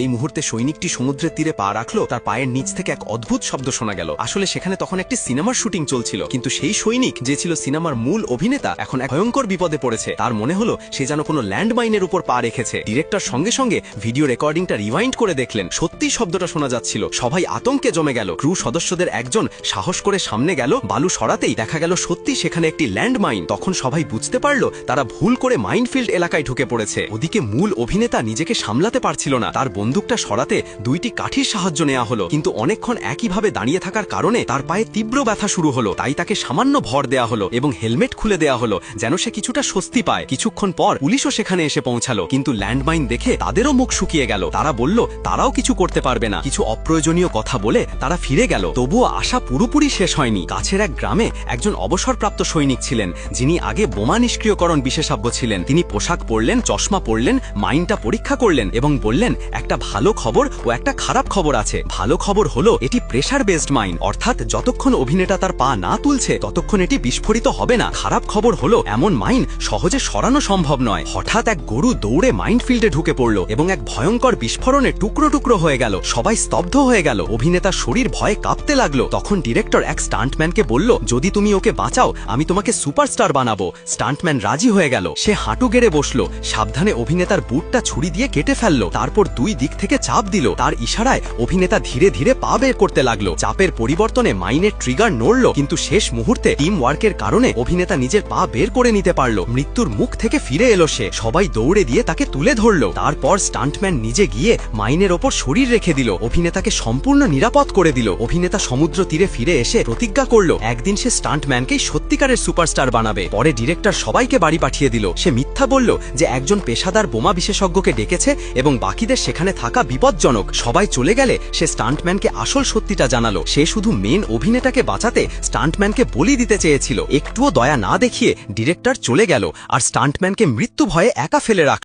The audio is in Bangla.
এই মুহূর্তে সৈনিকটি সমুদ্রের তীরে পা রাখলো, তার পায়ের নিচ থেকে এক অদ্ভুত শব্দ শোনা গেল। আসলে সেখানে তখন একটি সিনেমার শুটিং চলছিল, কিন্তু সেই সৈনিক যে ছিল সিনেমার মূল অভিনেতা এখন এক ভয়ঙ্কর বিপদে পড়েছে। তার মনে হলো সে যেন কোনো ল্যান্ডমাইনের উপর পা রেখেছে। ডিরেক্টর সঙ্গে সঙ্গে ভিডিও রেকর্ডিংটা রিওয়াইন্ড করে দেখলেন, সত্যি শব্দটা শোনা যাচ্ছিল। সবাই আতঙ্কে জমে গেল। ক্রু সদস্যদের একজন সাহস করে সামনে গেল, বালু সরাতেই দেখা গেল সত্যি সেখানে একটি ল্যান্ডমাইন। তখন সবাই বুঝতে পারলো তারা ভুল করে মাইনফিল্ড এলাকায় ঢুকে পড়েছে। ওদিকে মূল অভিনেতা নিজেকে সামলাতে পারছিল না, তার বন্দুকটা সরাতে দুইটি কাঠির সাহায্য নেওয়া হলো, কিন্তু অনেকক্ষণ একইভাবে দাঁড়িয়ে থাকার কারণে তার পায়ে তীব্র ব্যথা শুরু হলো। তাই তাকে সামান্য ভর দেয়া হলো এবং হেলমেট খুলে দেয়া হলো যেন সে কিছুটা স্বস্তি পায়। কিছুক্ষণ পর পুলিশও সেখানে এসে পৌঁছালো, কিন্তু ল্যান্ডমাইন দেখে তাদেরও মুখ শুকিয়ে গেল। তারা বলল তারাও কিছু করতে পারবে না। কিছু অপ্রয়োজনীয় কথা বলে তারা ফিরে গেল। তবুও আশা পুরোপুরি শেষ হয়নি। কাছের এক গ্রামে একজন অবসরপ্রাপ্ত সৈনিক ছিলেন, যিনি আগে বোমা নিষ্ক্রিয়করণ বিশেষজ্ঞ ছিলেন। তিনি পোশাক পরলেন, চশমা পরলেন, মাইনটা পরীক্ষা করলেন এবং বললেন, একটা ভালো খবর ও একটা খারাপ খবর আছে। ভালো খবর হলো এটি প্রেসার বেসড মাইন, অর্থাৎ যতক্ষণ অভিনেতা তার পা না তুলছে ততক্ষণ এটি বিস্ফোরিত হবে না। খারাপ খবর হলো এমন মাইন সহজে সরানো সম্ভব নয়। হঠাৎ এক গরু দৌড়ে মাইনফিল্ডে ঢুকে পড়ল এবং এক ভয়ঙ্কর বিস্ফোরণে টুকরো টুকরো হয়ে গেল। সবাই স্তব্ধ হয়ে গেল। অভিনেতার শরীর ভয়ে কাঁপতে লাগলো। তখন ডিরেক্টর এক স্টান্টম্যানকে বলল, যদি তুমি ওকে বাঁচাও আমি তোমাকে সুপারস্টার বানাবো। স্টান্টম্যান রাজি হয়ে গেল। সে হাঁটু গেড়ে বসলো, সাবধানে অভিনেতার বুটটা ছুরি দিয়ে কেটে ফেললো। তারপর দুই দিক থেকে চাপ দিল। তার ইশারায় অভিনেতা ধীরে ধীরে পা বের করতে লাগলো। চাপের পরিবর্তনে মাইনের ট্রিগার নড়ল, কিন্তু শেষ মুহূর্তে টিম ওয়ার্কের কারণে অভিনেতা নিজের পা বের করে নিতে পারল। মৃত্যুর মুখ থেকে ফিরে এলো সে। সবাই দৌড়ে দিয়ে তাকে তুলে ধরলো। তারপর স্টান্টম্যান নিজে গিয়ে মাইনের ওপর শরীর রেখে দিল, অভিনেতাকে সম্পূর্ণ নিরাপদ করে দিল। অভিনেতা সমুদ্র তীরে ফিরে এসে প্রতিজ্ঞা করল একদিন সে স্টান্টম্যানকেই সত্যিকারের সুপারস্টার বানাবে। পরে ডিরেক্টর সবাইকে বাড়ি পাঠিয়ে দিল। সে মিথ্যা বলল যে একজন পেশাদার বোমা বিশেষজ্ঞকে ডেকেছে এবং বাকিদের সেখানে থাকা বিপজ্জনক। সবাই চলে গেলে সে স্টান্টম্যানকে আসল সত্যিটা জানালো। সে শুধু মেন অভিনেতাকে বাঁচাতে স্টান্টম্যানকে বলি দিতে চেয়েছিল। একটুও দয়া না দেখিয়ে ডিরেক্টর চলে গেল আর স্টান্টম্যানকে মৃত্যু ভয়ে একা ফেলে রাখল।